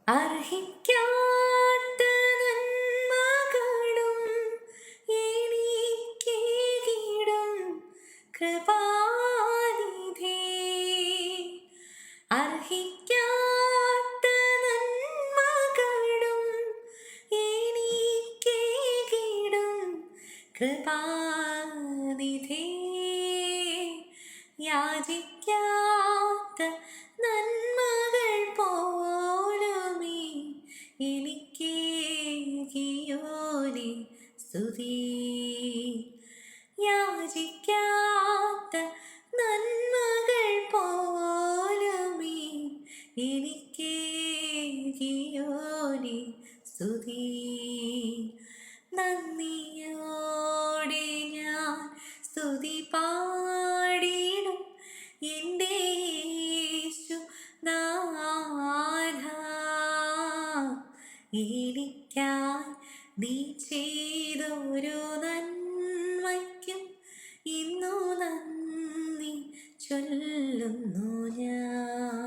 അർഹിക്കാത്ത നന്മകളും എനിക്കേകിടും കൃപാനിധി. അർഹിക്കാത്ത നന്മകളും എനിക്കേകിടും കൃപാനിധി. യാചിക്കാത്ത നന്മകൾ പോലുമേ എനിക്കേകിയോനെ സ്തുതി. യാചിക്കാത്ത നന്മകൾ പോലുമേ എനിക്കേകിയോനെ സ്തുതി. നന്ദിയോടെ ഞാൻ സ്തുതി പാടിടും എൻ്റെ യേശുനാഥ. എനിക്കായി നീ ചെയ്തൊരു നന്മയ്ക്കും ഇന്നു നന്ദി ചൊല്ലുന്നു ഞാൻ.